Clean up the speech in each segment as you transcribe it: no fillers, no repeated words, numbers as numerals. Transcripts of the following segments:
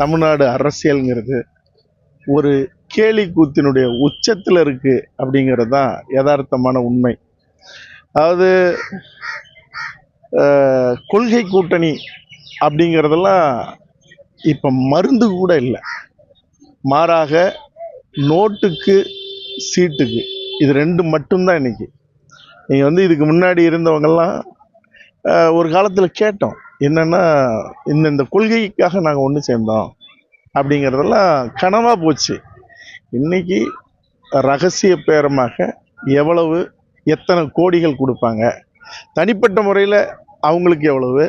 தமிழ்நாடு அரசியல்ங்கிறது ஒரு கேலி கூத்தினுடைய உச்சத்தில் இருக்கு அப்படிங்கிறது தான் யதார்த்தமான உண்மை. அதாவது கொள்கை கூட்டணி அப்படிங்கிறதெல்லாம் இப்போ மருந்து கூட இல்லை. மாறாக நோட்டுக்கு சீட்டுக்கு இது ரெண்டு மட்டும்தான் இன்னைக்கு. நீங்கள் இதுக்கு முன்னாடி இருந்தவங்கெல்லாம் ஒரு காலத்தில் கேட்டோம், என்னென்னா இந்த கொள்கைக்காக நாங்கள் ஒன்று சேர்ந்தோம் அப்படிங்கிறதெல்லாம் கனவாக போச்சு. இன்னைக்கு ரகசிய பேரமாக எவ்வளவு எத்தனை கோடிகள் கொடுப்பாங்க, தனிப்பட்ட முறையில் அவங்களுக்கு எவ்வளவு,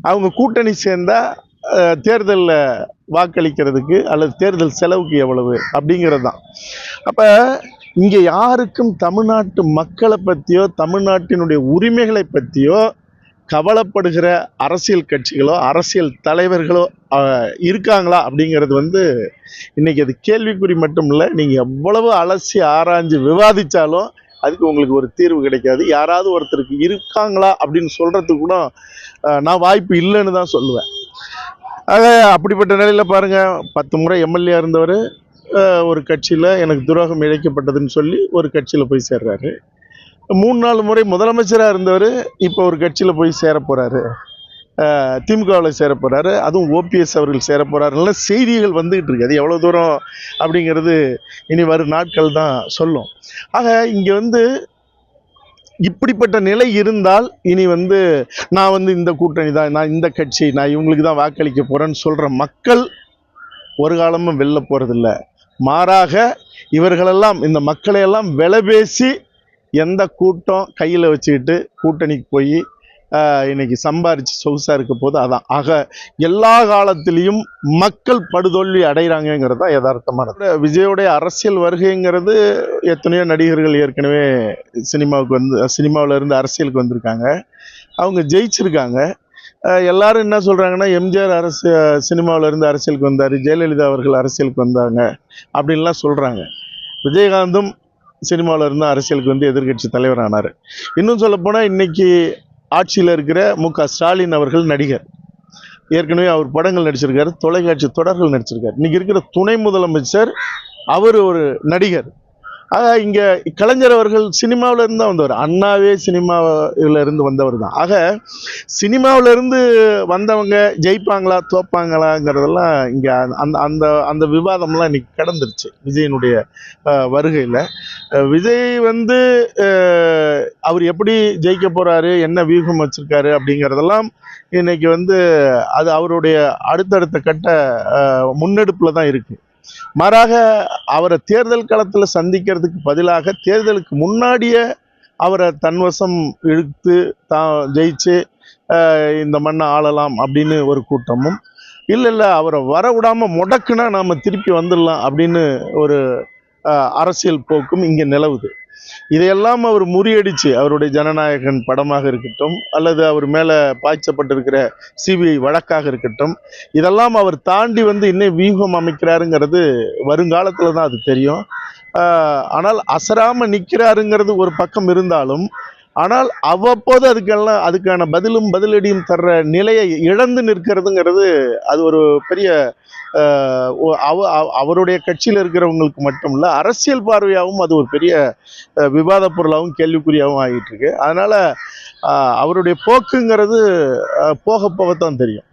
அவங்க கூட்டணி சேர்ந்தால் தேர்தலில் வாக்களிக்கிறதுக்கு அல்லது தேர்தல் செலவுக்கு எவ்வளவு அப்படிங்கிறது தான். அப்போ இங்கே யாருக்கும் தமிழ்நாட்டு மக்களை பற்றியோ தமிழ்நாட்டினுடைய உரிமைகளை பற்றியோ கவலைப்படுகிற அரசியல் கட்சிகளோ அரசியல் தலைவர்களோ இருக்காங்களா அப்படிங்கிறது இன்னைக்கு அது கேள்விக்குறி மட்டும் இல்லை. நீங்கள் எவ்வளவு அலசி ஆராய்ஞ்சு விவாதித்தாலும் அதுக்கு உங்களுக்கு ஒரு தீர்வு கிடைக்காது. யாராவது ஒருத்தருக்கு இருக்காங்களா அப்படின்னு சொல்கிறதுக்கு கூட நான் வாய்ப்பு இல்லைன்னு தான் சொல்லுவேன். ஆக அப்படிப்பட்ட நிலையில் பாருங்கள், 10 முறை எம்எல்ஏ இருந்தவர் ஒரு கட்சியில் எனக்கு துரோகம் இழைக்கப்பட்டதுன்னு சொல்லி ஒரு கட்சியில் போய் சேர்றாரு. 3-4 முறை முதலமைச்சராக இருந்தவர் இப்போ ஒரு கட்சியில் போய் சேர போகிறாரு, திமுகவில் சேர போகிறாரு, அதுவும் ஓபிஎஸ் அவர்கள் சேர போகிறாருல செய்திகள் வந்துகிட்டு இருக்கு. அது எவ்வளோ தூரம் அப்படிங்கிறது இனி வரும் நாட்கள் தான் சொல்லும். ஆக இங்கே இப்படிப்பட்ட நிலை இருந்தால் இனி நான் இந்த கூட்டணி தான், நான் இந்த கட்சி, நான் இவங்களுக்கு தான் வாக்களிக்க போகிறேன்னு சொல்கிற மக்கள் ஒரு காலமும் வெளில போகிறதில்ல. மாறாக இவர்களெல்லாம் இந்த மக்களையெல்லாம் விலை பேசி எந்த கூட்டம் கையில் வச்சுக்கிட்டு கூட்டணிக்கு போய் இன்னைக்கு சம்பாரித்து சொகுசாக இருக்க போது அதான். ஆக எல்லா காலத்திலையும் மக்கள் படுதோல்வி அடைகிறாங்கிறது தான் யதார்த்தமானது. விஜயோடைய அரசியல் வருகைங்கிறது எத்தனையோ நடிகர்கள் ஏற்கனவே சினிமாவில் இருந்து அரசியலுக்கு வந்திருக்காங்க, அவங்க ஜெயிச்சிருக்காங்க. எல்லாரும் என்ன சொல்கிறாங்கன்னா, எம்ஜிஆர் சினிமாவில் இருந்து அரசியலுக்கு வந்தார், ஜெயலலிதா அவர்கள் அரசியலுக்கு வந்தாங்க அப்படின்லாம் சொல்கிறாங்க. விஜயகாந்தும் சினிமாவில் இருந்து அரசியலுக்கு எதிர்கட்சி தலைவர் ஆனார். இன்னும் சொல்லப்போனால் இன்னைக்கு ஆட்சியில் இருக்கிற மு.க. ஸ்டாலின் அவர்கள் நடிகர், ஏற்கனவே அவர் படங்கள் நடிச்சிருக்காரு, தொலைக்காட்சி தொடர்கள் நடிச்சிருக்காரு. இன்னைக்கு இருக்கிற துணை முதலமைச்சர் அவர் ஒரு நடிகர். ஆக இங்கே கலைஞர் அவர்கள் சினிமாவில் இருந்து தான் வந்தவர், அண்ணாவே சினிமாவில் இருந்து வந்தவர் தான். ஆக சினிமாவில் இருந்து வந்தவங்க ஜெயிப்பாங்களா தோப்பாங்களாங்கிறதெல்லாம் இங்கே அந்த அந்த விவாதம்லாம் இன்னைக்கு கடந்துருச்சு அது வருகையில். விஜய் அவர் எப்படி ஜெயிக்க போகிறாரு, என்ன வியூகம் வச்சிருக்காரு அப்படிங்கிறதெல்லாம் இன்னைக்கு அது அவருடைய அடுத்தடுத்த கட்ட முன்னெடுப்பில் தான் இருக்குது. மாறாக அவரை தேர்தல் களத்தில் சந்திக்கிறதுக்கு பதிலாக தேர்தலுக்கு முன்னாடியே அவரை தன்வசம் இழுத்து ஜெயிச்சு இந்த மண்ணை ஆளலாம் அப்படின்னு ஒரு கூட்டமும், இல்லை அவரை வர விடாமல் முடக்குனா நாம் திருப்பி வந்துடலாம் அப்படின்னு ஒரு அரசியல் போக்கும் இங்கே நிலவுது. இதையெல்லாம் அவர் முறியடிச்சு அவருடைய ஜனநாயகன் படமாக இருக்கட்டும் அல்லது அவர் மேலே பாய்ச்சப்பட்டிருக்கிற சிபிஐ வழக்காக இருக்கட்டும், இதெல்லாம் அவர் தாண்டி இன்னும் வியூகம் அமைக்கிறாருங்கிறது வருங்காலத்தில் தான் அது தெரியும். ஆனால் அசராமல் நிற்கிறாருங்கிறது ஒரு பக்கம் இருந்தாலும், ஆனால் அவ்வப்போது அதுக்கான பதிலடியும் தர்ற நிலையை இழந்து நிற்கிறதுங்கிறது அது ஒரு பெரிய அவருடைய கட்சியில் இருக்கிறவங்களுக்கு மட்டும் இல்லை, அரசியல் பார்வையாகவும் அது ஒரு பெரிய விவாத பொருளாகவும் கேள்விக்குறியாகவும் ஆகிட்டு இருக்கு. அதனால அவருடைய போக்குங்கிறது போக போகத்தான் தெரியும்.